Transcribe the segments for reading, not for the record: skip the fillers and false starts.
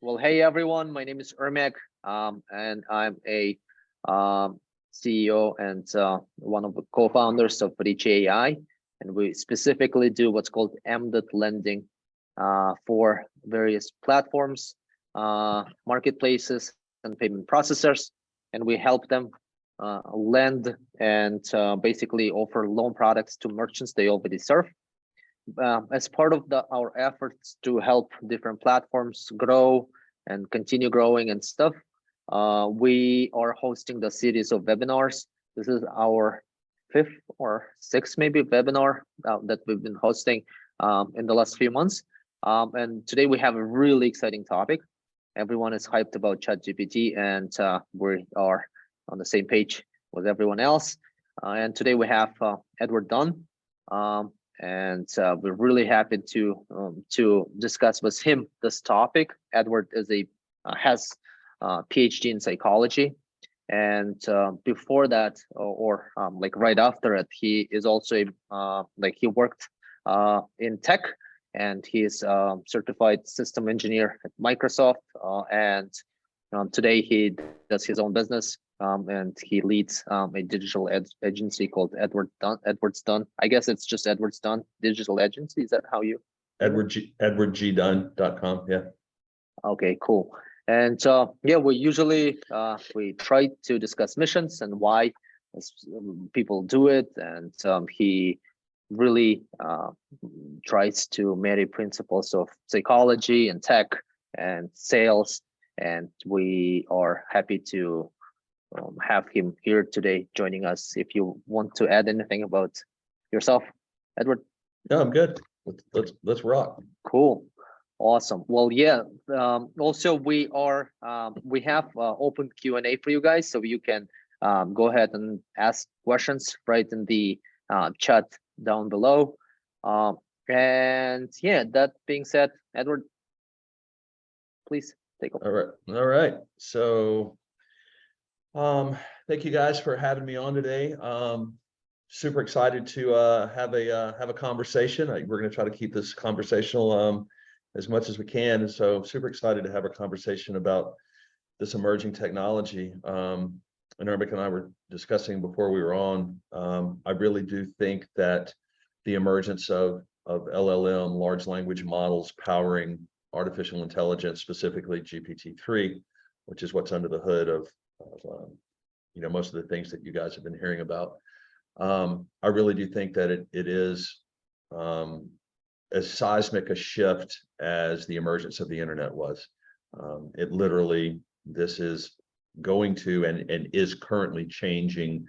Well, hey everyone, my name is Ermek, and I'm a CEO and one of the co-founders of Richie.ai, and we specifically do what's called embedded lending for various platforms, marketplaces, and payment processors, and we help them lend and basically offer loan products to merchants they already serve. As part of our efforts to help different platforms grow and continue growing and stuff, we are hosting the series of webinars. This is our 5th or 6th maybe webinar that we've been hosting in the last few months. And today we have a really exciting topic. Everyone is hyped about ChatGPT, and we are on the same page with everyone else. And today we have Edward Dunn. And we're really happy to discuss with him this topic. Edward is has a PhD in psychology, and before that, or like right after it, he is also he worked in tech, and he's a certified system engineer at Microsoft, and today he does his own business. And he leads a digital agency called Edward's Dunn. I guess it's just Edward's Dunn Digital Agency. Is that how you? edwardgdunn.com. Yeah. Okay, cool. And yeah, we usually we try to discuss missions and why people do it, and he really tries to marry principles of psychology and tech and sales, and we are happy to have him here today joining us. If you want to add anything about yourself, Edward? No, I'm good. Let's rock. Cool, awesome. Well, yeah. Also, we have open Q&A for you guys, so you can go ahead and ask questions right in the chat down below. And yeah, that being said, Edward, please take over. All right. So thank you guys for having me on today. Super excited to have a conversation. We're going to try to keep this conversational as much as we can. And so super excited to have a conversation about this emerging technology. And Ermek and I were discussing before we were on. I really do think that the emergence of LLM, large language models powering artificial intelligence, specifically GPT-3, which is what's under the hood of most of the things that you guys have been hearing about. I really do think that it is as seismic a shift as the emergence of the internet was. It literally, this is going to and is currently changing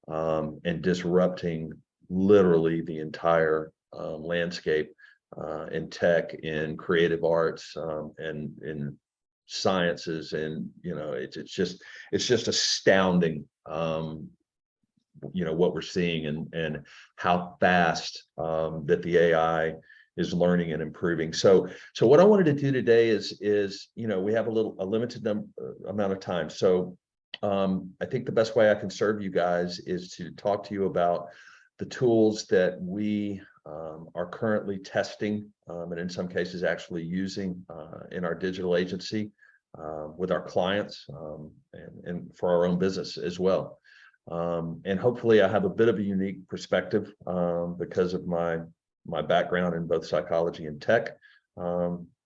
and disrupting literally the entire landscape in tech, in creative arts, and in sciences, and it's just astounding what we're seing and how fast that the AI is learning and improving. So what I wanted to do today is we have a limited amount of time. So I think the best way I can serve you guys is to talk to you about the tools that we are currently testing, and in some cases actually using in our digital agency with our clients, and for our own business as well. And hopefully I have a bit of a unique perspective because of my background in both psychology and tech,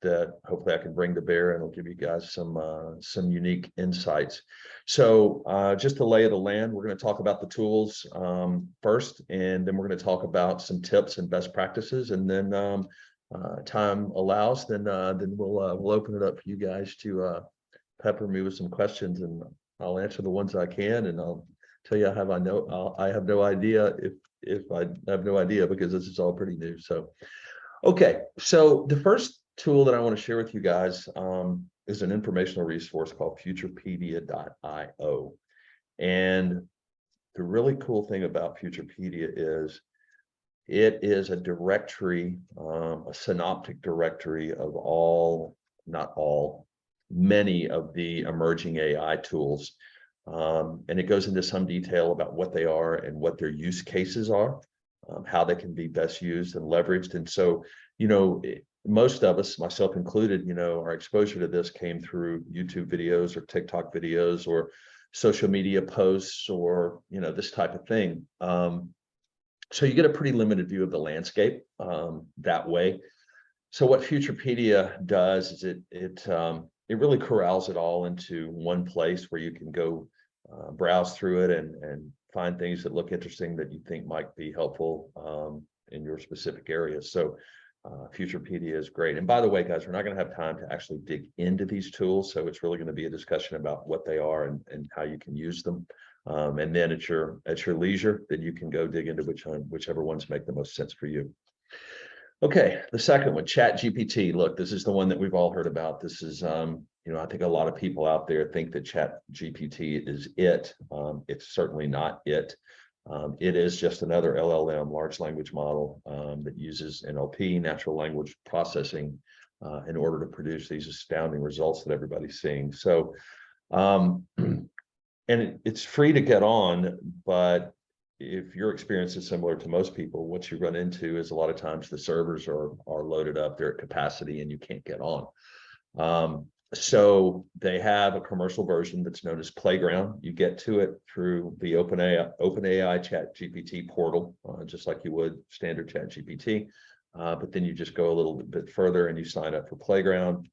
that hopefully I can bring to bear, and will give you guys some unique insights. So just the lay of the land, we're going to talk about the tools first, and then we're going to talk about some tips and best practices, and then time allows, then we'll open it up for you guys to pepper me with some questions, and I'll answer the ones I can, and I'll tell you I have no idea if I have no idea, because this is all pretty new. So okay, so the first tool that I want to share with you guys is an informational resource called Futurepedia.io. And the really cool thing about Futurepedia is it is a directory, a synoptic directory of many of the emerging AI tools. And it goes into some detail about what they are and what their use cases are, how they can be best used and leveraged. And so, most of us, myself included, our exposure to this came through YouTube videos or TikTok videos or social media posts or, this type of thing. So you get a pretty limited view of the landscape that way. So what Futurepedia does is it really corrals it all into one place where you can go browse through it and find things that look interesting that you think might be helpful in your specific area. So Futurepedia is great. And by the way, guys, we're not going to have time to actually dig into these tools. So it's really going to be a discussion about what they are and how you can use them. And then at your leisure, then you can go dig into whichever ones make the most sense for you. Okay, the second one, ChatGPT. Look, this is the one that we've all heard about. This is, I think a lot of people out there think that ChatGPT is it. It's certainly not it. It is just another LLM, large language model, that uses NLP, natural language processing, in order to produce these astounding results that everybody's seeing. So, and it's free to get on, but if your experience is similar to most people, what you run into is a lot of times the servers are loaded up, they're at capacity, and you can't get on. So they have a commercial version that's known as Playground. You get to it through the OpenAI ChatGPT portal, just like you would standard ChatGPT. But then you just go a little bit further and you sign up for Playground.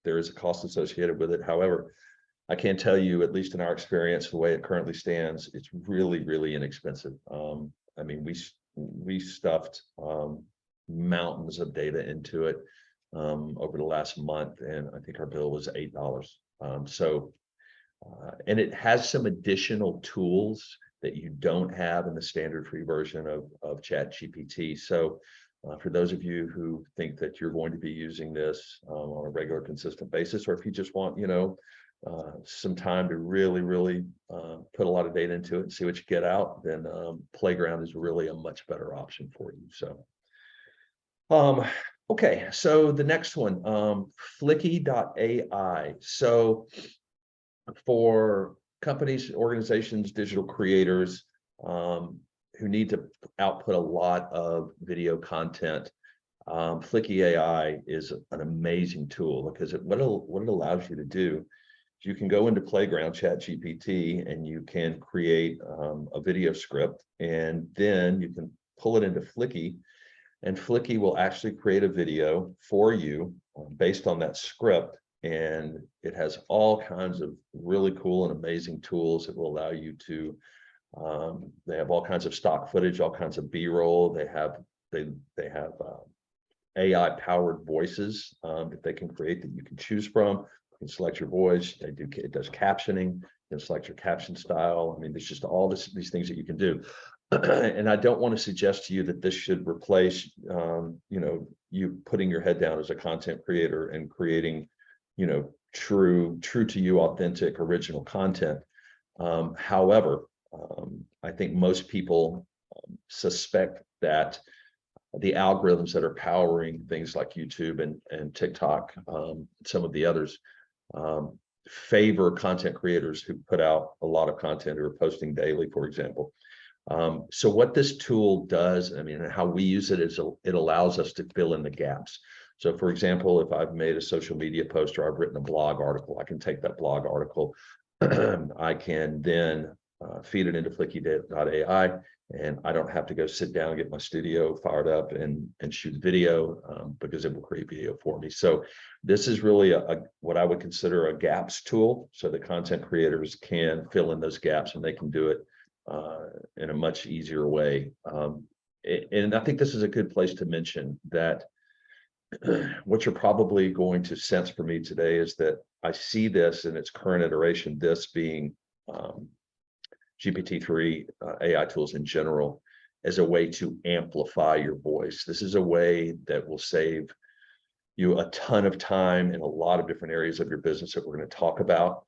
There is a cost associated with it. However, I can tell you, at least in our experience, the way it currently stands, it's really, really inexpensive. I mean, we stuffed mountains of data into it over the last month, and I think our bill was $8. And it has some additional tools that you don't have in the standard free version of ChatGPT. So for those of you who think that you're going to be using this on a regular, consistent basis, or if you just want, some time to really put a lot of data into it and see what you get out, then Playground is really a much better option for you. So, okay, so the next one, Fliki.ai. So for companies, organizations, digital creators who need to output a lot of video content, Fliki.ai is an amazing tool because what it allows you to do, you can go into Playground ChatGPT and you can create a video script, and then you can pull it into Fliki, and Fliki will actually create a video for you based on that script. And it has all kinds of really cool and amazing tools that will allow you to, they have all kinds of stock footage, all kinds of B-roll. They have AI powered voices that they can create that you can choose from. You can select your voice. It does captioning. You can select your caption style. I mean, there's just all these things that you can do. And I don't want to suggest to you that this should replace, you putting your head down as a content creator and creating, true to you, authentic, original content. However, I think most people suspect that the algorithms that are powering things like YouTube and TikTok, some of the others, favor content creators who put out a lot of content or are posting daily, for example. So what this tool does, I mean, how we use it is it allows us to fill in the gaps. So for example, if I've made a social media post or I've written a blog article, I can take that blog article, I can then feed it into Fliki.ai, and I don't have to go sit down and get my studio fired up and shoot video because it will create video for me. So this is really what I would consider a gaps tool, so that content creators can fill in those gaps and they can do it in a much easier way. And I think this is a good place to mention that what you're probably going to sense from me today is that I see this in its current iteration, this being GPT-3 AI tools in general, as a way to amplify your voice. This is a way that will save you a ton of time in a lot of different areas of your business that we're going to talk about.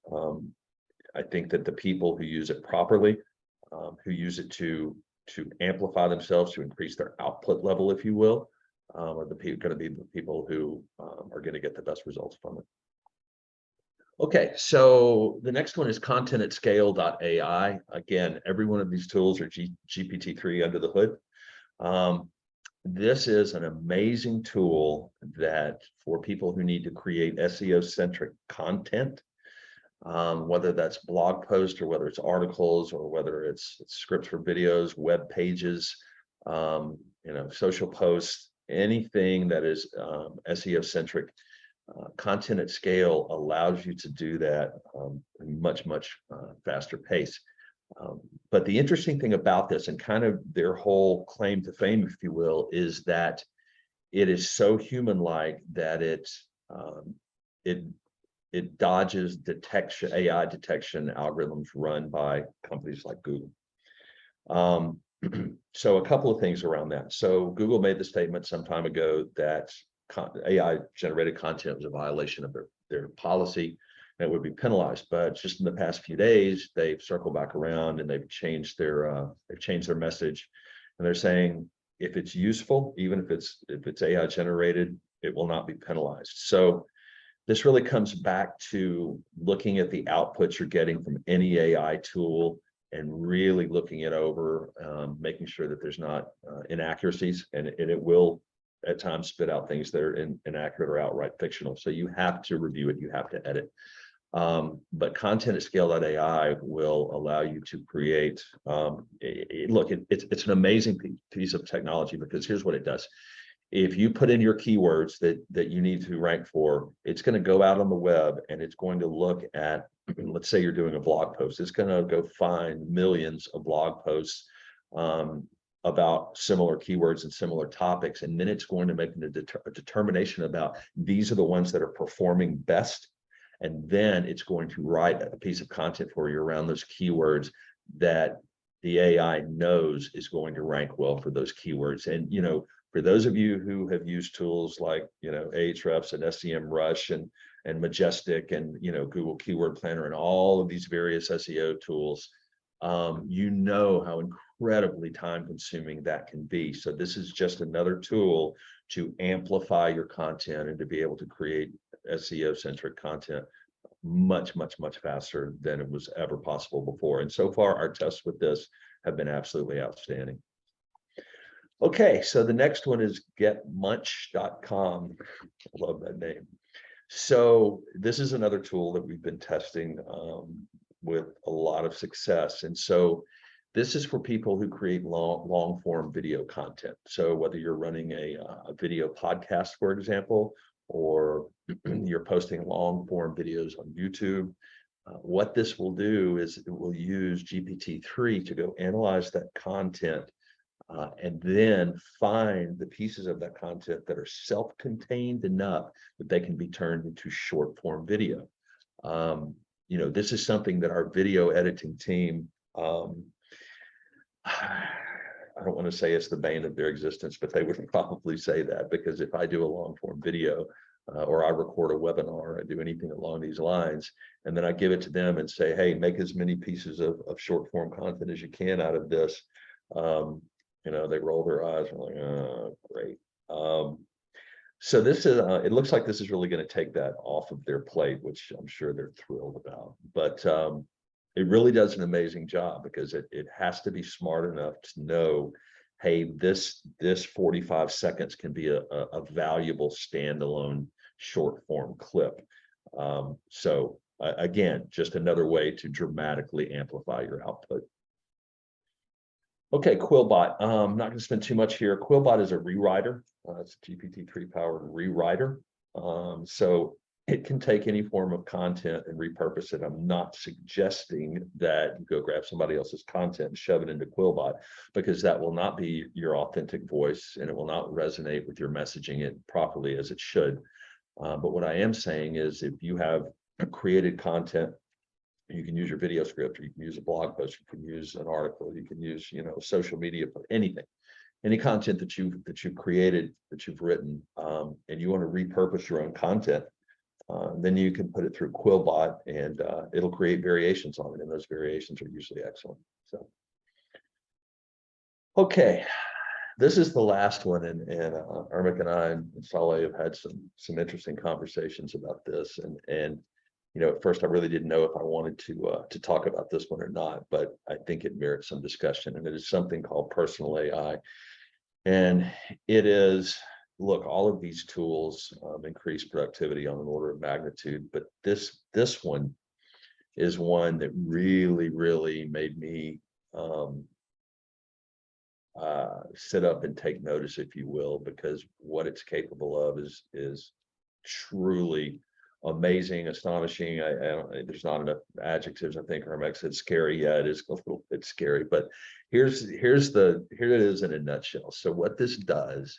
I think that the people who use it properly, who use it to amplify themselves, to increase their output level, if you will, are going to be the people who are going to get the best results from it. Okay, so the next one is Contentatscale.ai. Again, every one of these tools are GPT-3 under the hood. this is an amazing tool that for people who need to create SEO-centric content, whether that's blog posts or whether it's articles or whether it's scripts for videos, web pages, social posts, anything that is SEO-centric. Content at scale allows you to do that much faster pace. But the interesting thing about this, and kind of their whole claim to fame, if you will, is that it is so human-like that it dodges detection, AI detection algorithms run by companies like Google. So a couple of things around that. So Google made the statement some time ago that AI generated content was a violation of their policy and it would be penalized. But just in the past few days, they've circled back around and they've changed their message, and they're saying if it's useful, even if it's AI generated, it will not be penalized. So this really comes back to looking at the outputs you're getting from any AI tool and really looking it over, making sure that there's not inaccuracies, and it will at times spit out things that are inaccurate or outright fictional. So you have to review it, you have to edit. But Contentatscale.ai will allow you to create, it's an amazing piece of technology, because here's what it does. If you put in your keywords that you need to rank for, it's going to go out on the web and it's going to look at, let's say you're doing a blog post, it's going to go find millions of blog posts about similar keywords and similar topics, and then it's going to make a determination about these are the ones that are performing best, and then it's going to write a piece of content for you around those keywords that the AI knows is going to rank well for those keywords. And for those of you who have used tools like Ahrefs and SEMrush and Majestic and Google Keyword Planner and all of these various SEO tools, how incredibly time consuming that can be. So this is just another tool to amplify your content and to be able to create SEO centric content much faster than it was ever possible before. And so far our tests with this have been absolutely outstanding. Okay, so the next one is getmunch.com. I love that name. So this is another tool that we've been testing with a lot of success. And so this is for people who create long form video content. So whether you're running a video podcast, for example, or you're posting long form videos on YouTube, what this will do is it will use GPT-3 to go analyze that content and then find the pieces of that content that are self-contained enough that they can be turned into short form video. This is something that our video editing team, I don't want to say it's the bane of their existence, but they would probably say that, because if I do a long form video or I record a webinar, I do anything along these lines, and then I give it to them and say, hey, make as many pieces of short form content as you can out of this. They roll their eyes and like, oh, great. So this is, it looks like this is really going to take that off of their plate, which I'm sure they're thrilled about. But it really does an amazing job, because it has to be smart enough to know, hey, this 45 seconds can be a valuable standalone short form clip. So again, just another way to dramatically amplify your output. Okay, Quillbot. I'm not going to spend too much here. Quillbot is a rewriter. It's a GPT-3 powered rewriter. So it can take any form of content and repurpose it. I'm not suggesting that you go grab somebody else's content and shove it into Quillbot, because that will not be your authentic voice and it will not resonate with your messaging it properly as it should. But what I am saying is, if you have created content, you can use your video script, or you can use a blog post, you can use an article, you can use, social media, anything, any content that you've created, that you've written, and you want to repurpose your own content, then you can put it through Quillbot and it'll create variations on it, and those variations are usually excellent. So, okay, this is the last one, and Ermic and I and Saleh have had some interesting conversations about this, and at first I really didn't know if I wanted to talk about this one or not, but I think it merits some discussion, and it is something called Personal.ai. And it is, look, all of these tools increase productivity on an order of magnitude, but this one is one that really made me sit up and take notice, if you will, because what it's capable of is truly amazing, astonishing. There's not enough adjectives. I think Hermex said scary. Yeah, it is a little bit scary, but here it is in a nutshell. So what this does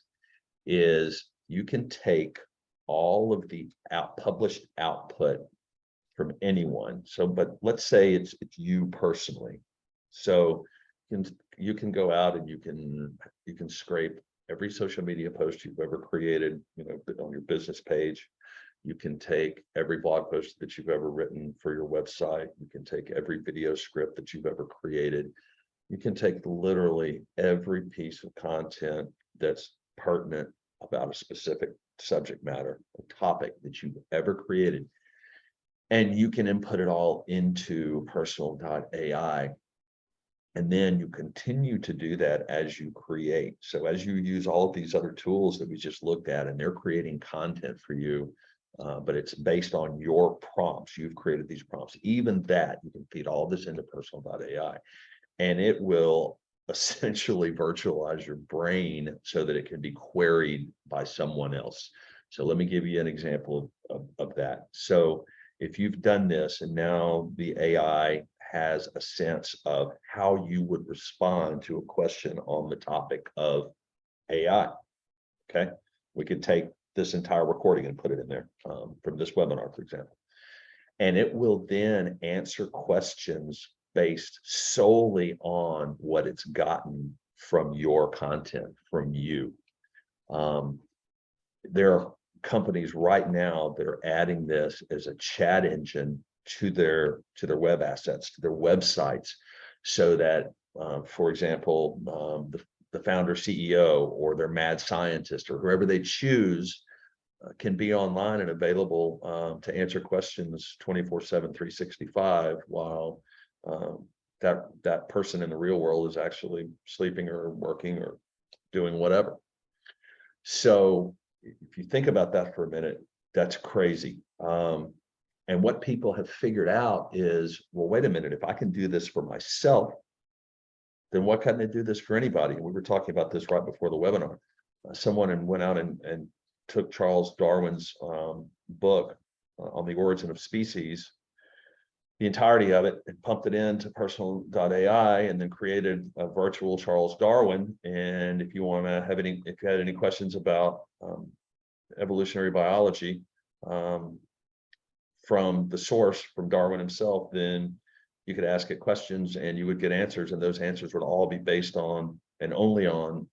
is you can take all of the published output from anyone. So, but let's say it's you personally. So you can go out and you can scrape every social media post you've ever created, on your business page. You can take every blog post that you've ever written for your website. You can take every video script that you've ever created. You can take literally every piece of content that's pertinent about a specific subject matter, a topic that you've ever created, and you can input it all into Personal.ai. And then you continue to do that as you create. So as you use all of these other tools that we just looked at, and they're creating content for you, but it's based on your prompts. You've created these prompts. Even that, you can feed all this into Personal.ai, and it will essentially virtualize your brain so that it can be queried by someone else. So let me give you an example of that. So if you've done this and now the AI has a sense of how you would respond to a question on the topic of AI, okay? We could take this entire recording and put it in there from this webinar, for example. And it will then answer questions based solely on what it's gotten from your content, from you. There are companies right now that are adding this as a chat engine to their web assets, to their websites, so that, for example, the founder CEO or their mad scientist or whoever they choose can be online and available to answer questions 24/7, 365, while that person in the real world is actually sleeping or working or doing whatever. So if you think about that for a minute, that's crazy. And what people have figured out is, well, wait a minute, if I can do this for myself, then what can I do this for anybody? And we were talking about this right before the webinar. Someone went out and took Charles Darwin's book on the origin of species, the entirety of it, and pumped it into Personal.ai, and then created a virtual Charles Darwin. And if you want to have if you had any questions about evolutionary biology from the source, from Darwin himself, then you could ask it questions and you would get answers, and those answers would all be based on and only on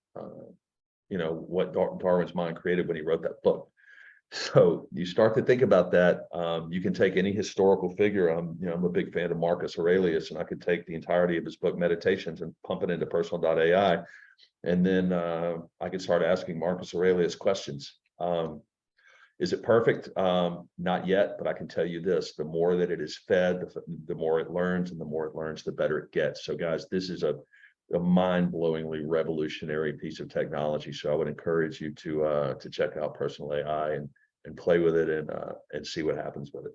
what Darwin's mind created when he wrote that book. So you start to think about that. You can take any historical figure. I'm a big fan of Marcus Aurelius, and I could take the entirety of his book Meditations and pump it into Personal.ai, and then I could start asking Marcus Aurelius questions. Is it perfect? Not yet, but I can tell you this: the more that it is fed, the more it learns, and the more it learns, the better it gets. So, guys, this is a mind-blowingly revolutionary piece of technology. So I would encourage you to check out Personal.ai and play with it and see what happens with it.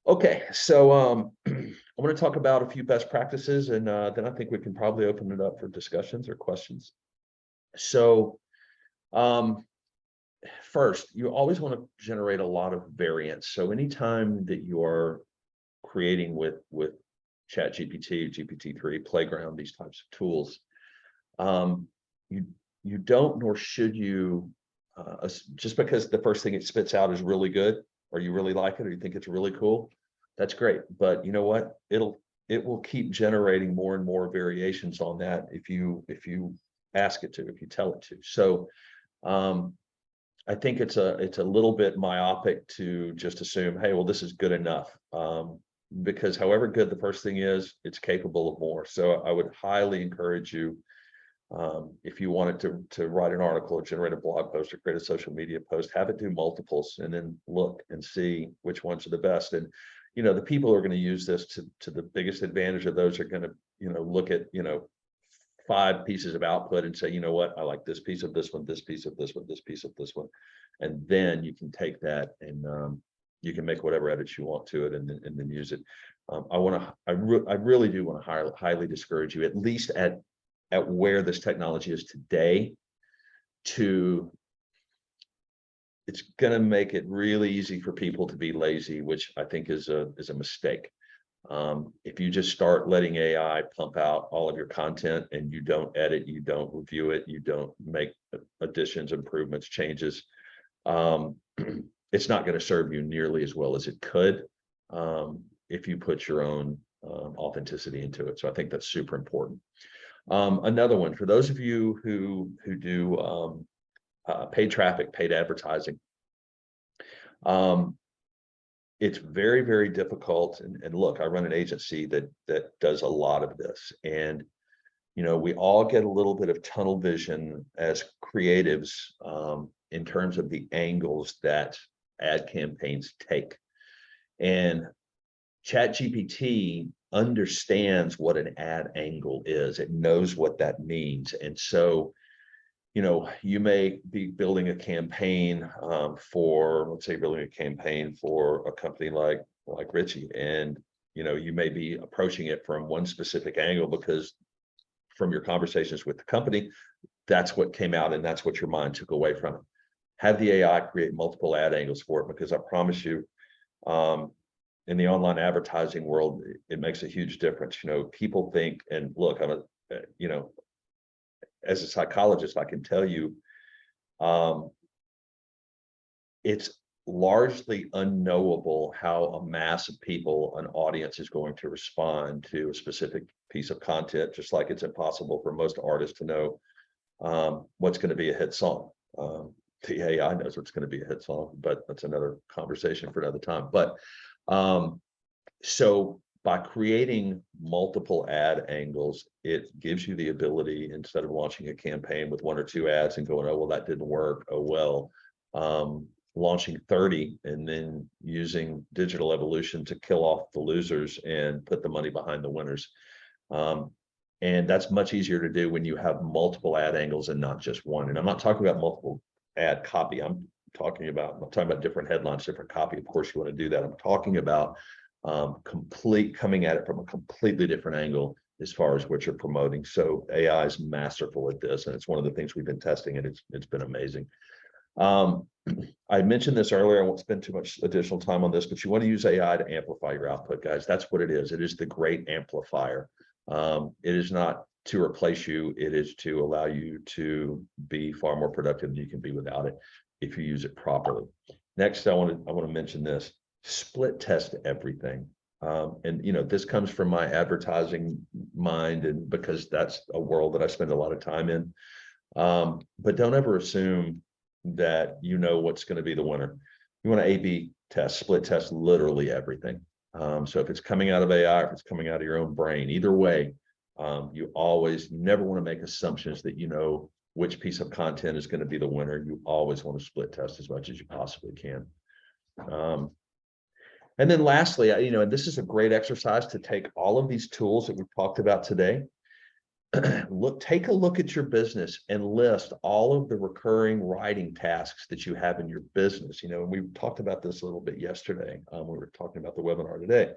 Okay, so I'm going to talk about a few best practices, and then I think we can probably open it up for discussions or questions. So first, you always want to generate a lot of variance. So anytime that you are creating with ChatGPT, GPT-3, Playground, these types of tools, you don't, nor should you, just because the first thing it spits out is really good, or you really like it, or you think it's really cool, that's great. But you know what? It will keep generating more and more variations on that if you ask it to, if you tell it to. So I think it's a little bit myopic to just assume, hey, well, this is good enough. Because however good the first thing is, it's capable of more. So I would highly encourage you, if you wanted to write an article or generate a blog post or create a social media post, have it do multiples and then look and see which ones are the best. And, the people who are going to use this to the biggest advantage of those are going to, look at, 5 pieces of output and say, you know what, I like this piece of this one, this piece of this one, this piece of this one. And then you can take that and you can make whatever edits you want to it and then use it. I really do want to highly discourage you, at least at where this technology is today, it's going to make it really easy for people to be lazy, which I think is a mistake. If you just start letting AI pump out all of your content and you don't edit, you don't review it, you don't make additions, improvements, changes, it's not going to serve you nearly as well as it could if you put your own authenticity into it. So I think that's super important. Another one, for those of you who do paid traffic, paid advertising, it's very, very difficult. And look, I run an agency that does a lot of this. And, you know, we all get a little bit of tunnel vision as creatives in terms of the angles that ad campaigns take. And ChatGPT understands what an ad angle is. It knows what that means. And so, you know, you may be building a campaign for, let's say, building a campaign for a company like Richie, and you know, you may be approaching it from one specific angle because from your conversations with the company, that's what came out and that's what your mind took away from it. Have the AI create multiple ad angles for it, because I promise you, in the online advertising world, it makes a huge difference. You know, people think, and look, you know, as a psychologist, I can tell you, it's largely unknowable how a mass of people, an audience, is going to respond to a specific piece of content, just like it's impossible for most artists to know what's going to be a hit song. The AI knows what's going to be a hit song, but that's another conversation for another time. But so by creating multiple ad angles, it gives you the ability, instead of launching a campaign with 1 or 2 ads and going, oh, well, that didn't work. Oh, well, launching 30 and then using digital evolution to kill off the losers and put the money behind the winners. And that's much easier to do when you have multiple ad angles and not just one. And I'm not talking about multiple ad copy. I'm talking about different headlines, different copy. Of course, you want to do that. I'm talking about coming at it from a completely different angle as far as what you're promoting. So AI is masterful at this, and it's one of the things we've been testing, and it's been amazing. I mentioned this earlier. I won't spend too much additional time on this, but you want to use AI to amplify your output, guys. That's what it is. It is the great amplifier. It is not to replace you. It is to allow you to be far more productive than you can be without it if you use it properly. Next, I want to mention this. Split test everything. And you know, this comes from my advertising mind, and because that's a world that I spend a lot of time in. But don't ever assume that you know what's going to be the winner. You want to A/B test, split test literally everything. So if it's coming out of AI, or if it's coming out of your own brain, either way, you never want to make assumptions that you know which piece of content is going to be the winner. You always want to split test as much as you possibly can. And then lastly, you know, and this is a great exercise to take all of these tools that we've talked about today. Take a look at your business and list all of the recurring writing tasks that you have in your business. You know, and we talked about this a little bit yesterday. We were talking about the webinar today.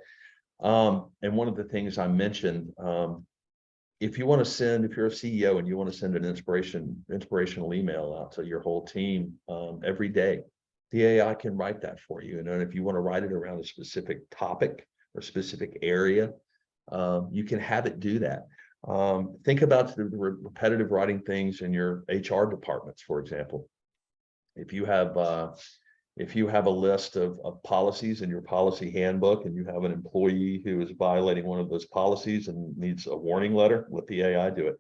And one of the things I mentioned, if you're a CEO and you want to send an inspirational email out to your whole team every day, the AI can write that for you. And then if you want to write it around a specific topic or specific area, you can have it do that. Think about the repetitive writing things in your HR departments, for example. If you have a list of policies in your policy handbook and you have an employee who is violating one of those policies and needs a warning letter, let the AI do it.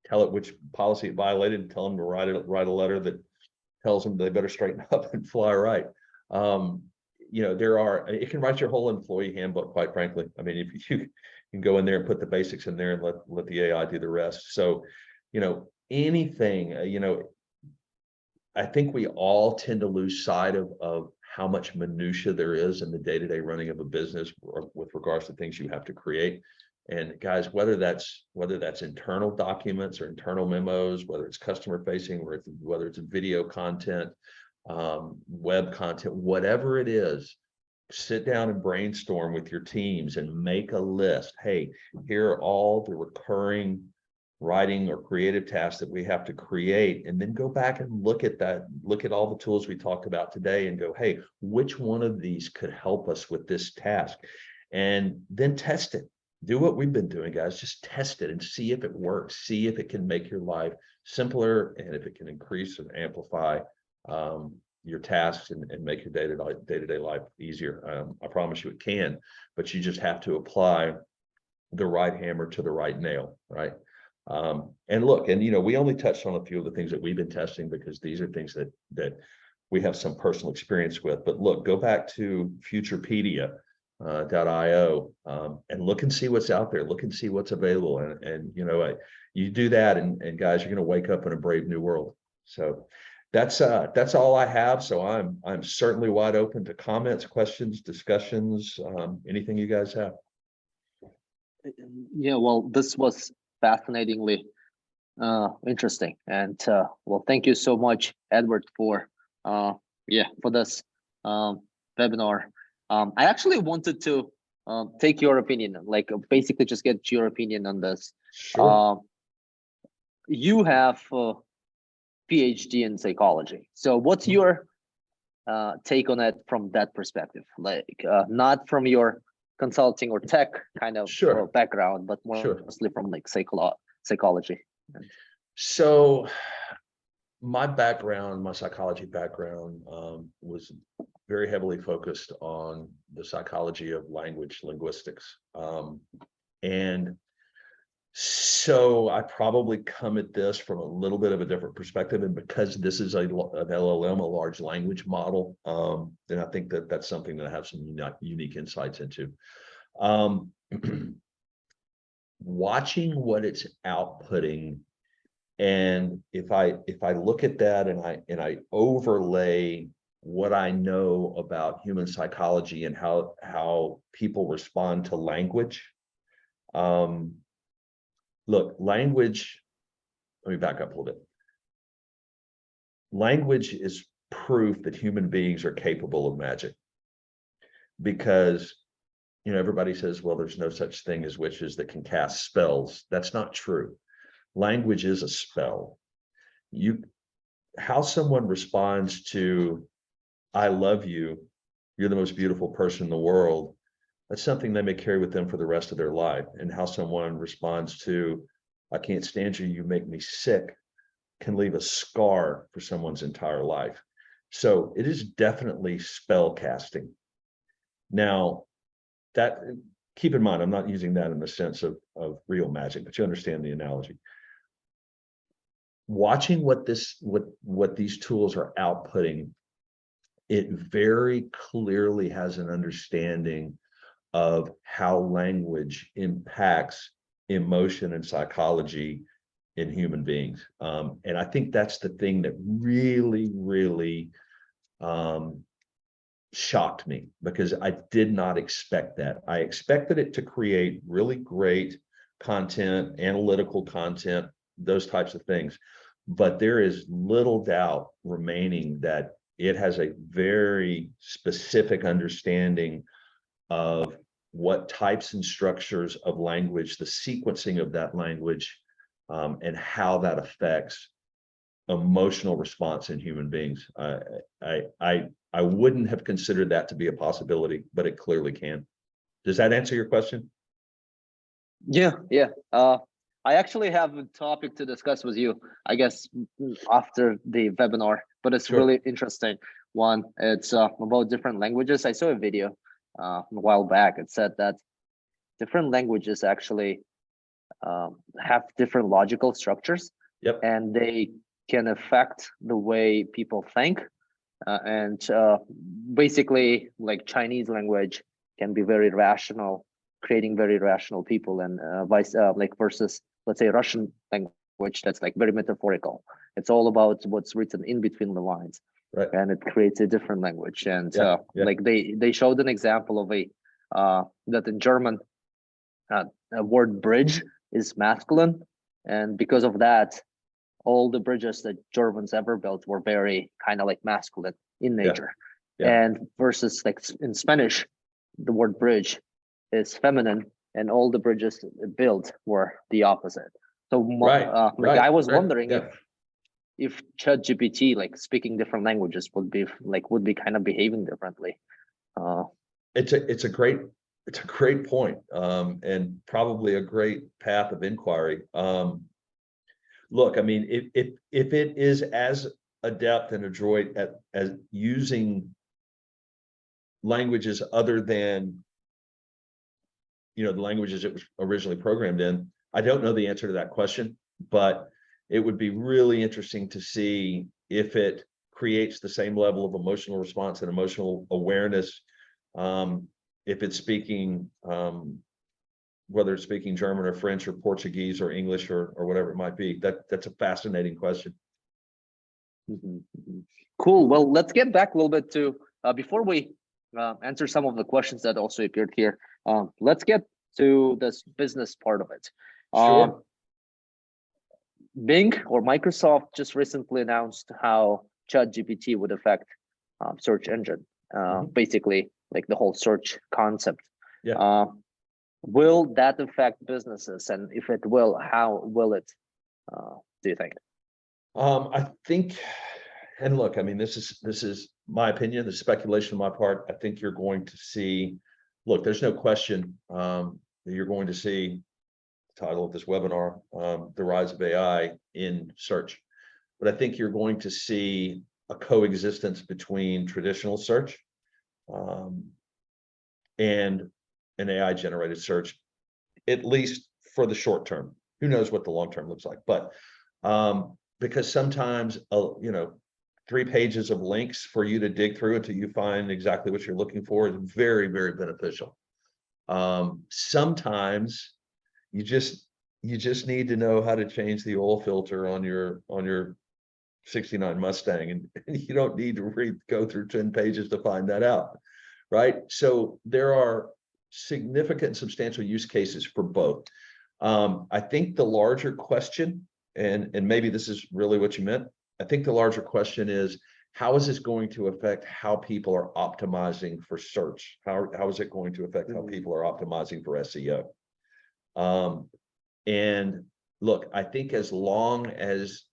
Tell it which policy it violated and tell them to write a letter that tells them they better straighten up and fly right. You know, it can write your whole employee handbook, quite frankly. I mean, if you can go in there and put the basics in there and let the AI do the rest. So, you know, anything, you know, I think we all tend to lose sight of how much minutia there is in the day-to-day running of a business with regards to things you have to create. And guys, whether that's internal documents or internal memos, whether it's customer facing, or whether it's video content, web content, whatever it is, sit down and brainstorm with your teams and make a list. Hey, here are all the recurring writing or creative tasks that we have to create, and then go back and look at all the tools we talked about today and go, hey, which one of these could help us with this task? And then test it. Do what we've been doing, guys. Just test it and see if it works. See if it can make your life simpler, and if it can increase and amplify your tasks and make your day-to-day life easier. I promise you it can, but you just have to apply the right hammer to the right nail, right? And look, and we only touched on a few of the things that we've been testing, because these are things that we have some personal experience with. But look, go back to Futurepedia.io and look and see what's out there. Look and see what's available, and you do that, and guys, you're going to wake up in a brave new world. So that's all I have. So I'm certainly wide open to comments, questions, discussions, anything you guys have. Yeah, well, this was fascinatingly interesting, and well, thank you so much, Edward, for this webinar. I actually wanted to take your opinion, like basically just get your opinion on this. Sure. You have a PhD in psychology, so what's your take on it from that perspective? Like not from your consulting or tech kind of background, but mostly from like psychology. So my psychology background was very heavily focused on the psychology of language, linguistics. And so I probably come at this from a little bit of a different perspective. And because this is an LLM, a large language model, then I think that's something that I have some unique insights into. Watching what it's outputting, and if I look at that and I overlay what I know about human psychology and how people respond to language. Look, language, let me back up a little bit. Language is proof that human beings are capable of magic, because everybody says, well, there's no such thing as witches that can cast spells. That's not true. Language is a spell. How someone responds to, I love you, you're the most beautiful person in the world, that's something they may carry with them for the rest of their life. And how someone responds to, I can't stand you, you make me sick, can leave a scar for someone's entire life. So it is definitely spell casting. Now, that, keep in mind, I'm not using that in the sense of real magic, but you understand the analogy. Watching what these tools are outputting, it very clearly has an understanding of how language impacts emotion and psychology in human beings. And I think that's the thing that really, really shocked me, because I did not expect that. I expected it to create really great content, analytical content, those types of things. But there is little doubt remaining that it has a very specific understanding of what types and structures of language, the sequencing of that language, and how that affects emotional response in human beings. I wouldn't have considered that to be a possibility, but it clearly can. Does that answer your question? Yeah. I actually have a topic to discuss with you, I guess, after the webinar, but it's really interesting one. It's about different languages. I saw a video a while back. It said that different languages actually have different logical structures, and they can affect the way people think. And basically, like Chinese language can be very rational, creating very rational people, and versus, let's say, Russian language that's like very metaphorical. It's all about what's written in between the lines, and it creates a different language. And like they showed an example of that in German, word bridge is masculine, and because of that, all the bridges that Germans ever built were very kind of like masculine in nature. Yeah. And versus like in Spanish, the word bridge is feminine, and all the bridges built were the opposite. So I was wondering if ChatGPT, like speaking different languages, would be kind of behaving differently. It's a great point, and probably a great path of inquiry. Look, I mean, if it is as adept and adroit as using languages other than, you know, the languages it was originally programmed in, I don't know the answer to that question, but it would be really interesting to see if it creates the same level of emotional response and emotional awareness, if it's speaking, whether it's speaking German or French or Portuguese or English or whatever it might be. That's a fascinating question. Cool. Well, let's get back a little bit to before we answer some of the questions that also appeared here. Let's get to this business part of it. Sure. Bing or Microsoft just recently announced how ChatGPT would affect search engine, basically like the whole search concept. Yeah. Will that affect businesses? And if it will, how will it, do you think? I think, and look, I mean, this is my opinion, the speculation on my part. I think you're going to see, look, there's no question that you're going to see the title of this webinar, the rise of AI in search. But I think you're going to see a coexistence between traditional search and an AI generated search, at least for the short term. Who knows what the long term looks like, but because sometimes, you know, 3 pages of links for you to dig through until you find exactly what you're looking for is very, very beneficial. Sometimes you just need to know how to change the oil filter on your 69 Mustang, and you don't need to go through 10 pages to find that out, right? So there are significant substantial use cases for both. I think the larger question, and maybe this is really what you meant, I think the larger question is, how is this going to affect how people are optimizing for search? How is it going to affect how people are optimizing for SEO? And look, I think as long as,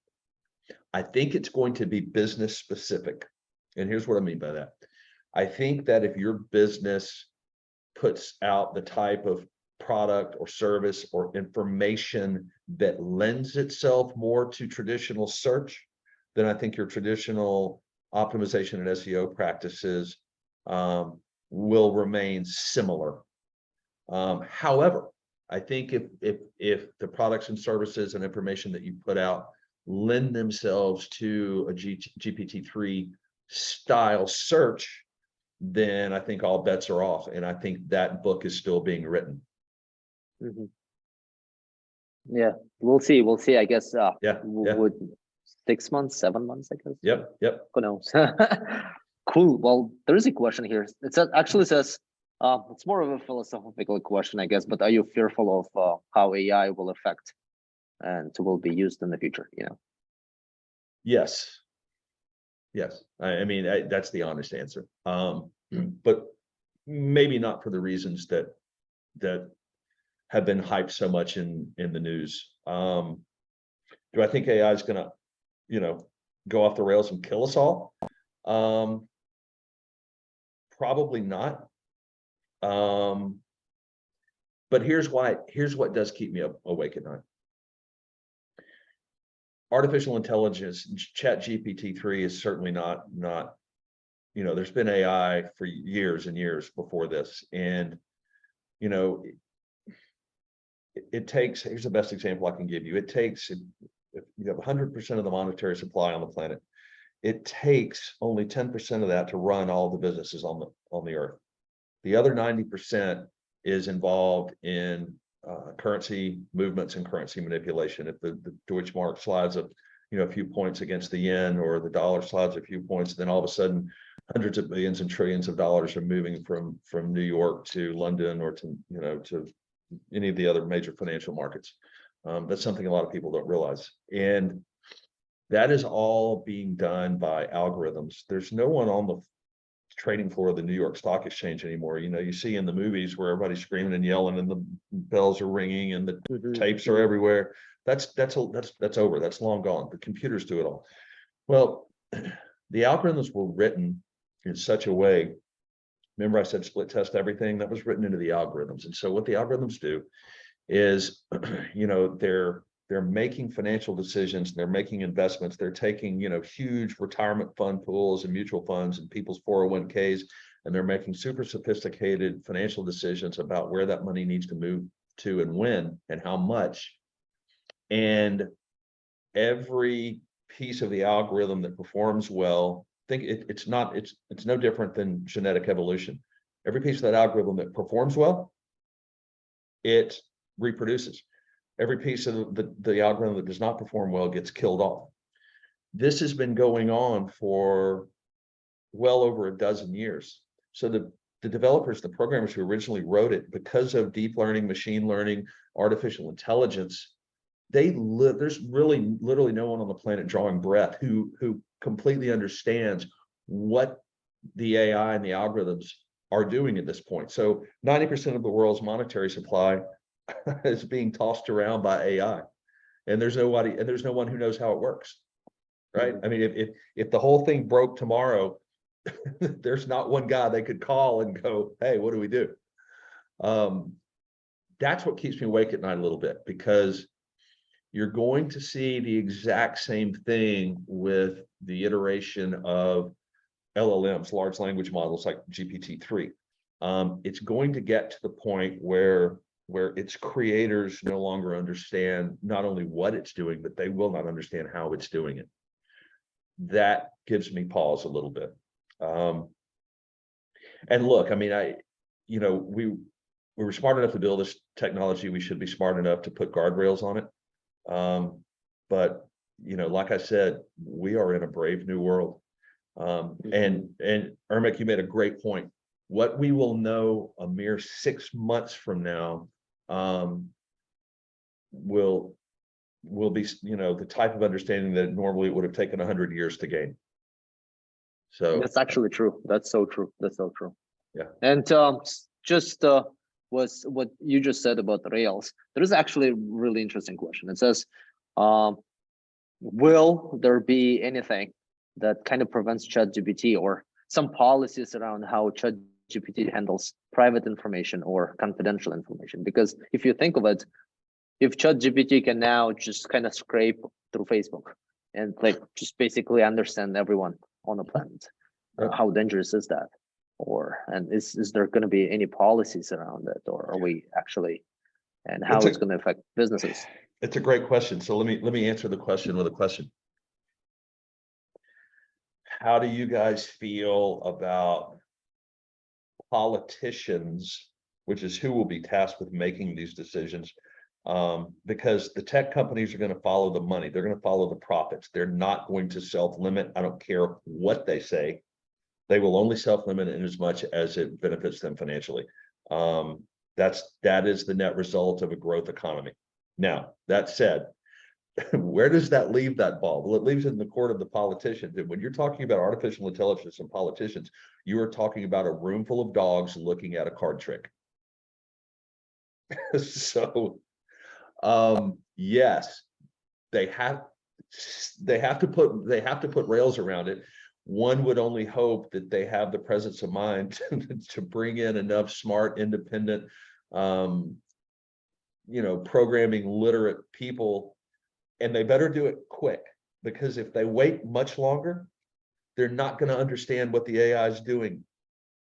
I think it's going to be business specific. And here's what I mean by that. I think that if your business puts out the type of product or service or information that lends itself more to traditional search, then I think your traditional optimization and SEO practices will remain similar. However, I think if the products and services and information that you put out lend themselves to a GPT-3 style search, then I think all bets are off. And I think that book is still being written. Yeah, we'll see. We'll see, I guess. Would 6 months, 7 months, I guess. Yep. Who knows? Cool. Well, there is a question here. It actually says, it's more of a philosophical question, I guess, but are you fearful of how AI will affect and will be used in the future, you know? Yes. I mean, that's the honest answer. But maybe not for the reasons that have been hyped so much in the news. Do I think AI is going to, you know, go off the rails and kill us all? Probably not. But here's what does keep me awake at night. Artificial intelligence, ChatGPT3 is certainly not, you know, there's been AI for years and years before this. And, you know, it takes, here's the best example I can give you. It takes, if you have 100% of the monetary supply on the planet, it takes only 10% of that to run all the businesses on the earth. The other 90% is involved in currency movements and currency manipulation. If the Deutschmark slides a few points against the yen, or the dollar slides a few points, then all of a sudden hundreds of billions and trillions of dollars are moving from New York to London, or to any of the other major financial markets. That's something a lot of people don't realize. And that is all being done by algorithms. There's no one on the trading floor of the New York Stock Exchange anymore. You know, you see in the movies where everybody's screaming and yelling and the bells are ringing and the tapes are everywhere. That's over. That's long gone. The computers do it all. Well, the algorithms were written in such a way. Remember I said split test everything? That was written into the algorithms. And so what the algorithms do is, you know, they're making financial decisions, they're making investments, they're taking, you know, huge retirement fund pools and mutual funds and people's 401ks, and they're making super sophisticated financial decisions about where that money needs to move to and when and how much. And every piece of the algorithm that performs well, it's no different than genetic evolution. Every piece of that algorithm that performs well, it reproduces. Every piece of the algorithm that does not perform well gets killed off. This has been going on for well over a dozen years. So the developers, the programmers who originally wrote it, because of deep learning, machine learning, artificial intelligence, there's really literally no one on the planet drawing breath who completely understands what the AI and the algorithms are doing at this point. So 90% of the world's monetary supply is being tossed around by AI, and there's no one who knows how it works, right? I mean, if the whole thing broke tomorrow, there's not one guy they could call and go, hey, what do we do? That's what keeps me awake at night a little bit, because you're going to see the exact same thing with the iteration of LLMs, large language models like GPT-3. It's going to get to the point where its creators no longer understand not only what it's doing, but they will not understand how it's doing it. That gives me pause a little bit. And look, I mean, we were smart enough to build this technology. We should be smart enough to put guardrails on it. But, you know, like I said, we are in a brave new world. And Ermic, you made a great point. What we will know a mere 6 months from now will be, you know, the type of understanding that normally it would have taken 100 years to gain. So that's actually true. That's so true. That's so true. Yeah. And was what you just said about the Rails. There is actually a really interesting question. It says, will there be anything that kind of prevents ChatGPT or some policies around how ChatGPT handles private information or confidential information? Because if you think of it, if ChatGPT can now just kind of scrape through Facebook and like just basically understand everyone on the planet, how dangerous is that? And is there going to be any policies around it, or are we actually, and how it's going to affect businesses? It's a great question. So let me answer the question with a question. How do you guys feel about politicians, which is who will be tasked with making these decisions? Because the tech companies are going to follow the money. They're going to follow the profits. They're not going to self-limit. I don't care what they say. They will only self-limit in as much as it benefits them financially. That is the net result of a growth economy. Now, that said, where does that leave that ball? Well, it leaves it in the court of the politicians. And when you're talking about artificial intelligence and politicians, you are talking about a room full of dogs looking at a card trick. So, yes, they have to put rails around it. One would only hope that they have the presence of mind to bring in enough smart, independent, programming literate people, and they better do it quick, because if they wait much longer, they're not going to understand what the AI is doing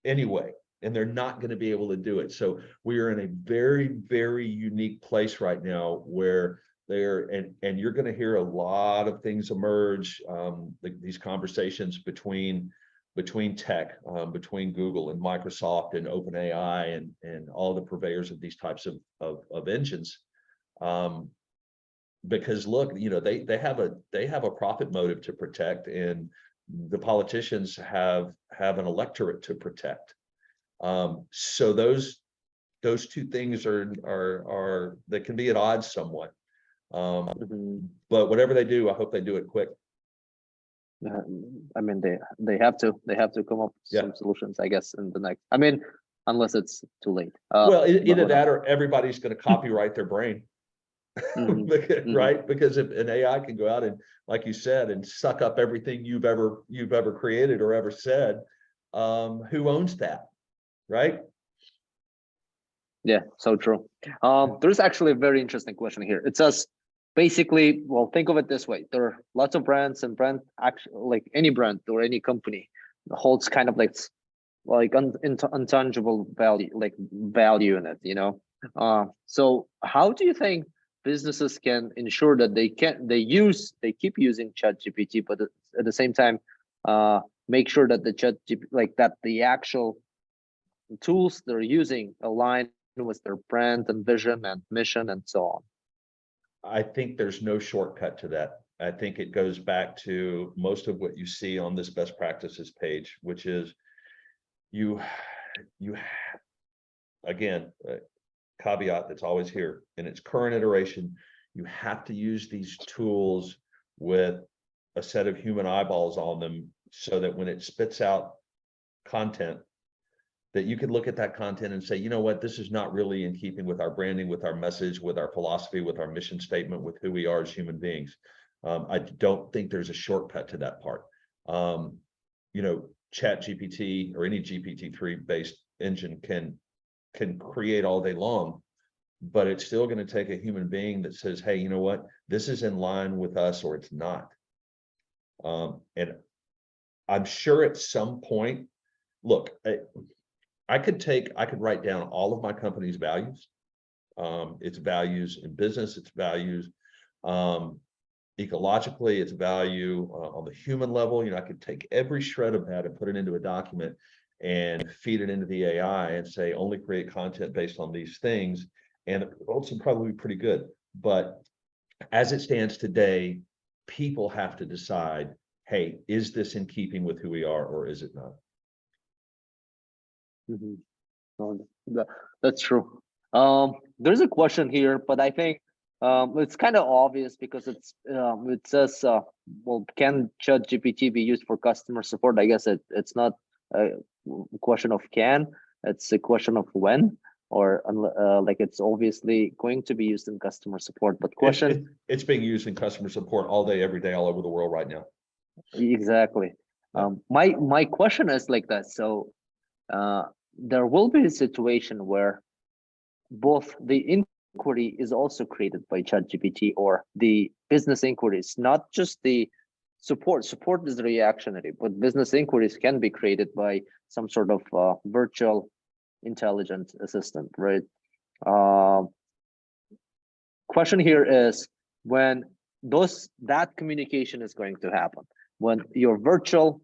anyway, and they're not going to be able to do it. So we are in a very, very unique place right now where and you're going to hear a lot of things emerge, these conversations between tech, between Google and Microsoft and OpenAI and all the purveyors of these types of engines, because look, they have a profit motive to protect, and the politicians have an electorate to protect. So those those two things are that can be at odds somewhat. But whatever they do, I hope they do it quick. I mean, they have to come up with some solutions, I guess, in the next. I mean, unless it's too late. Well, either that or everybody's going to copyright their brain. Right? Because if an AI can go out and, like you said, and suck up everything you've ever created or ever said, who owns that, right? Yeah, so true. There's actually a very interesting question here. It says, basically, well, think of it this way: there are lots of brands, and like any brand or any company holds kind of like intangible value, like value in it, you know. So how do you think businesses can ensure that they keep using ChatGPT, but at the same time, make sure that the ChatGPT, like that the actual tools they're using align with their brand and vision and mission and so on? I think there's no shortcut to that. I think it goes back to most of what you see on this best practices page, which is you again, caveat that's always here in its current iteration, you have to use these tools with a set of human eyeballs on them so that when it spits out content, that you can look at that content and say, you know what, this is not really in keeping with our branding, with our message, with our philosophy, with our mission statement, with who we are as human beings. I don't think there's a shortcut to that part. You know, ChatGPT or any GPT-3 based engine can create all day long, but it's still going to take a human being that says, hey, you know what, this is in line with us or it's not. And I'm sure at some point, look, I could write down all of my company's values, its values in business, its values ecologically, its value on the human level. You know, I could take every shred of that and put it into a document and feed it into the AI and say, only create content based on these things. And the results would probably be pretty good. But as it stands today, people have to decide, hey, is this in keeping with who we are or is it not? That's true. There's a question here, but I think it's kind of obvious because it says, well, can ChatGPT be used for customer support? I guess it's not a question of can, it's a question of when, or like it's obviously going to be used in customer support. But it's being used in customer support all day, every day, all over the world right now. Exactly. My question is like that. So there will be a situation where both the inquiry is also created by ChatGPT or the business inquiries, not just the support. Support is reactionary, but business inquiries can be created by some sort of virtual intelligent assistant, right? Question here is when that communication is going to happen, when your virtual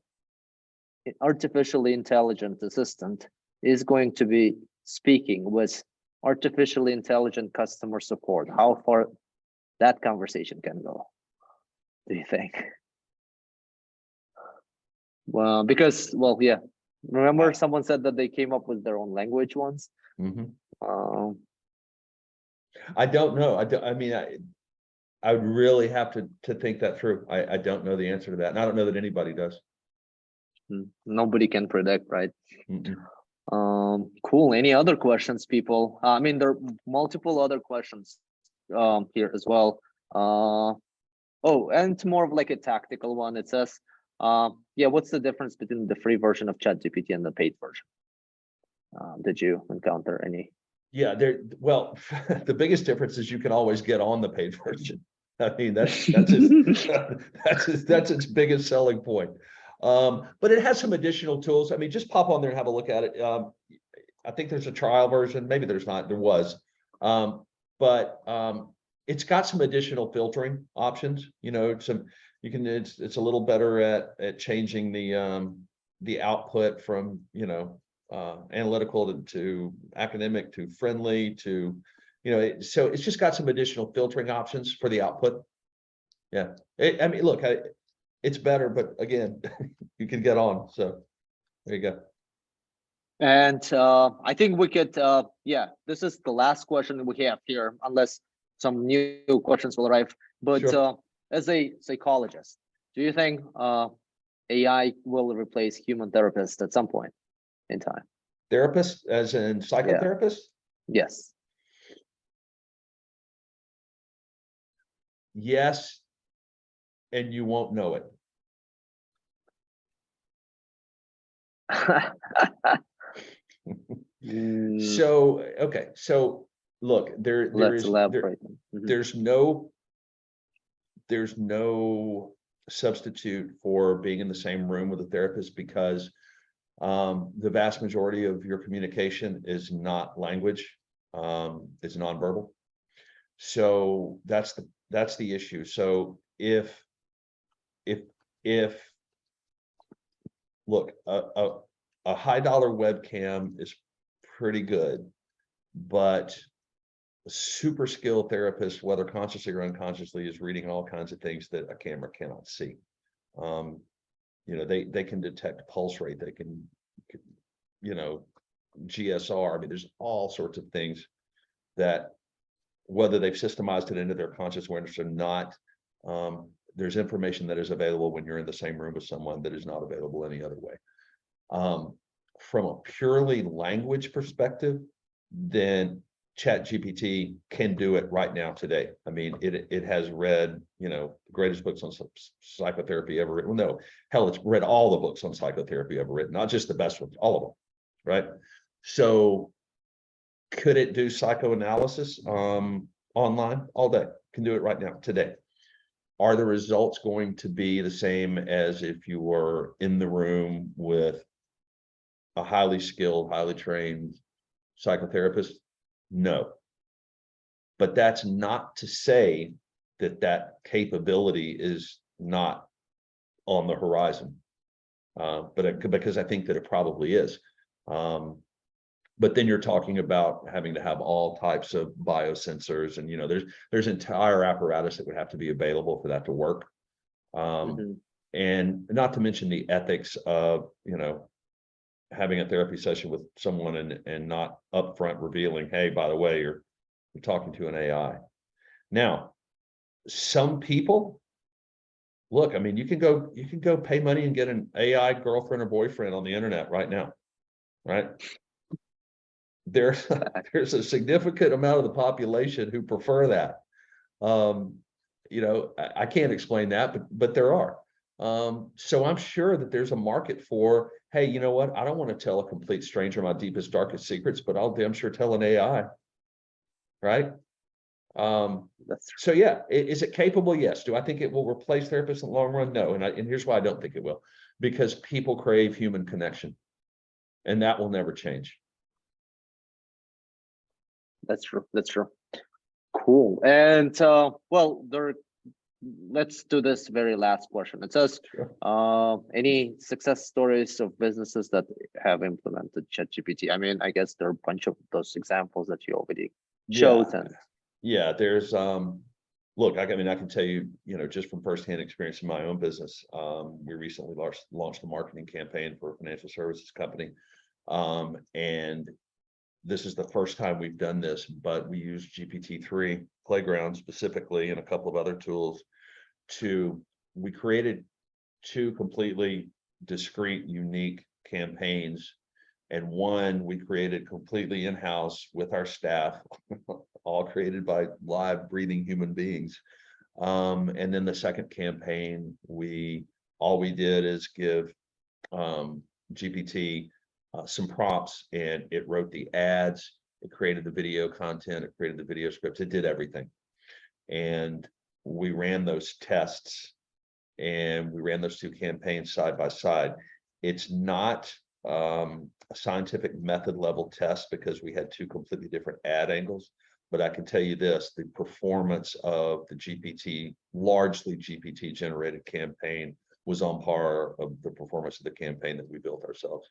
artificially intelligent assistant is going to be speaking with artificially intelligent customer support, how far that conversation can go, do you think? Well, because, well, yeah, remember someone said that they came up with their own language once? I don't know. I mean, I would really have to think that through. I don't know the answer to that, and I don't know that anybody does. Nobody can predict, right? Cool. Any other questions, people? I mean, there are multiple other questions here as well. Oh, and it's more of like a tactical one. It says, yeah, what's the difference between the free version of ChatGPT and the paid version? Did you encounter any? Yeah, well, the biggest difference is you can always get on the paid version. I mean, that's its biggest selling point. But it has some additional tools. I mean, just pop on there and have a look at it. I think there's a trial version. Maybe there's not. There was, but it's got some additional filtering options. You know, it's a little better at changing the output from, you know, analytical to academic to friendly to, you know, so it's just got some additional filtering options for the output. Yeah, I mean, look, it's better, but again, you can get on. So there you go. And I think we could, yeah, this is the last question we have here, unless some new questions will arrive. But Sure. as a psychologist, do you think AI will replace human therapists at some point in time? Therapist, as in Yeah. psychotherapist? Yes. Yes, and you won't know it. Mm, So, okay, so look, let's elaborate. there's no substitute for being in the same room with a therapist, because the vast majority of your communication is not language, it's nonverbal. So that's the issue. So if look, a high dollar webcam is pretty good, but a super skilled therapist, whether consciously or unconsciously, is reading all kinds of things that a camera cannot see. You know, they can detect pulse rate, they can, you know, GSR. I mean, there's all sorts of things that, whether they've systemized it into their conscious awareness or not, there's information that is available when you're in the same room with someone that is not available any other way. From a purely language perspective, then ChatGPT can do it right now today. I mean, it has read, you know, the greatest books on psychotherapy ever written. Well, no, hell, it's read all the books on psychotherapy ever written, not just the best ones, all of them, right? So could it do psychoanalysis online all day? Can do it right now, today. Are the results going to be the same as if you were in the room with a highly skilled, highly trained psychotherapist? No. But that's not to say that that capability is not on the horizon. Because I think that it probably is. But then you're talking about having to have all types of biosensors, and you know, there's entire apparatus that would have to be available for that to work. And not to mention the ethics of, you know, having a therapy session with someone and not upfront revealing, hey, by the way, you're talking to an AI. Now, some people, look, I mean, you can go pay money and get an AI girlfriend or boyfriend on the internet right now, right? There's a significant amount of the population who prefer that. You know, I can't explain that, but there are. So I'm sure that there's a market for, hey, you know what? I don't want to tell a complete stranger my deepest, darkest secrets, but I'll damn sure tell an AI, right? So yeah, is it capable? Yes. Do I think it will replace therapists in the long run? No. And here's why I don't think it will, because people crave human connection, and that will never change. That's true. That's true. Cool. And well, let's do this very last question. It says, any success stories of businesses that have implemented ChatGPT? I mean, I guess there are a bunch of those examples that you already showed. Yeah, there's look, I mean, I can tell you, you know, just from firsthand experience in my own business, we recently launched a marketing campaign for a financial services company. And this is the first time we've done this, but we use GPT-3 Playground specifically and a couple of other tools we created two completely discrete, unique campaigns. And one we created completely in-house with our staff, all created by live breathing human beings. And then the second campaign, all we did is give GPT some prompts, and it wrote the ads, it created the video content, it created the video scripts, it did everything. And we ran those tests, and we ran those two campaigns side by side. It's not a scientific method level test because we had two completely different ad angles. But I can tell you this, the performance of the largely GPT generated campaign was on par of the performance of the campaign that we built ourselves.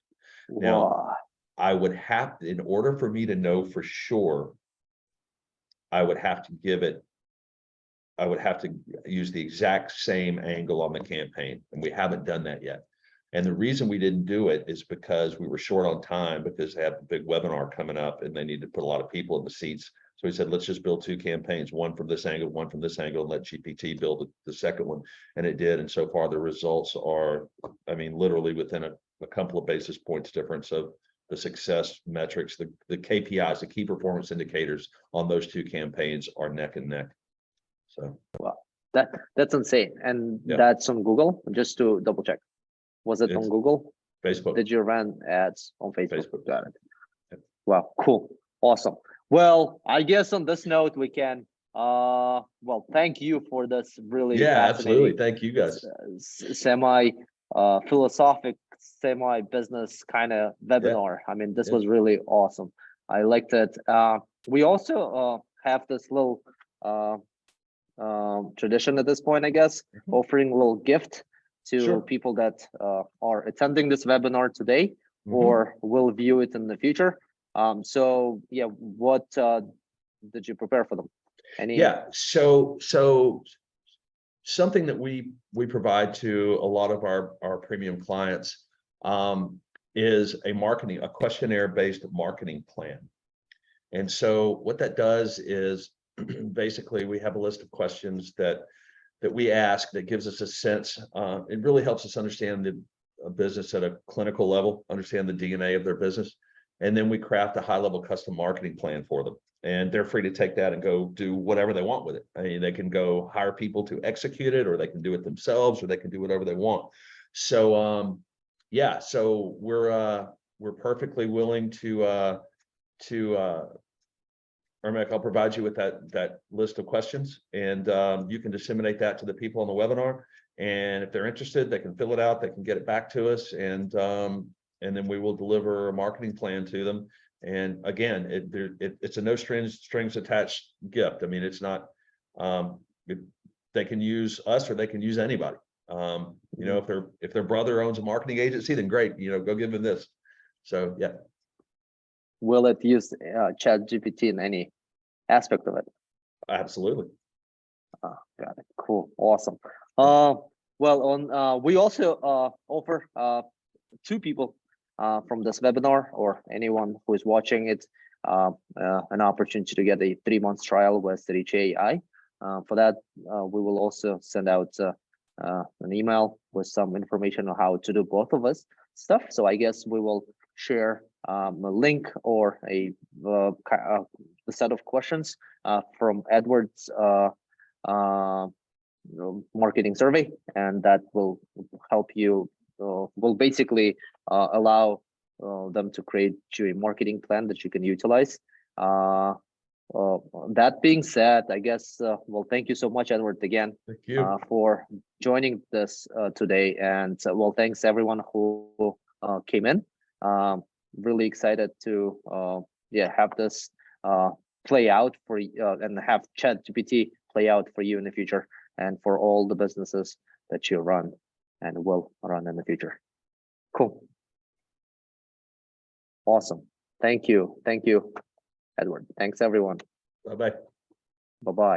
Now, I would have, in order for me to know for sure, I would have to use the exact same angle on the campaign, and we haven't done that yet. And the reason we didn't do it is because we were short on time, because they have a big webinar coming up and they need to put a lot of people in the seats. So we said, let's just build 2 campaigns, one from this angle, one from this angle, and let GPT build the second one. And it did. And so far the results are, I mean, literally within a couple of basis points difference of the success metrics, the KPIs, the key performance indicators on those 2 campaigns are neck and neck. So wow, that's insane. And Yeah. that's on Google, just to double check. Was it on It's Google? Facebook. Did you run ads on Facebook? Facebook. Got it. Yep. Wow, cool. Awesome. Well, I guess on this note, we can, well, thank you for this really Absolutely. fascinating, Thank you guys. semi philosophic, semi business kind of webinar. I mean, this was really awesome. I liked it. We also have this little tradition at this point, I guess, offering a little gift to people that are attending this webinar today or will view it in the future. So yeah, what did you prepare for them? So something that we provide to a lot of our premium clients is a questionnaire-based marketing plan. And so what that does is basically we have a list of questions that we ask that gives us a sense. It really helps us understand the business at a clinical level, understand the DNA of their business. And then we craft a high-level custom marketing plan for them. And they're free to take that and go do whatever they want with it. I mean, they can go hire people to execute it, or they can do it themselves, or they can do whatever they want. So yeah, so we're perfectly willing to Ermac, I'll provide you with that list of questions, and you can disseminate that to the people on the webinar. And if they're interested, they can fill it out, they can get it back to us, and then we will deliver a marketing plan to them. And again, it's a no strings attached gift. I mean, it's not, they can use us or they can use anybody. You know, if their brother owns a marketing agency, then great, you know, go give them this. So yeah. Will it use ChatGPT in any aspect of it? Absolutely. Got it. Cool. Awesome. Well, we also offer 2 people from this webinar, or anyone who is watching it, an opportunity to get a 3-month trial with Richie.ai. For that, we will also send out an email with some information on how to do both of us stuff. So I guess we will share a link or a set of questions from Edward's marketing survey, and that will help you, will basically allow them to create you a marketing plan that you can utilize. That being said, I guess, well, thank you so much, Edward, again, thank you for joining this today. And well, thanks everyone who came in. Really excited to have this play out for and have ChatGPT play out for you in the future, and for all the businesses that you run and will run in the future. Cool. Awesome. Thank you, Edward. Thanks everyone. Bye-bye. Bye-bye.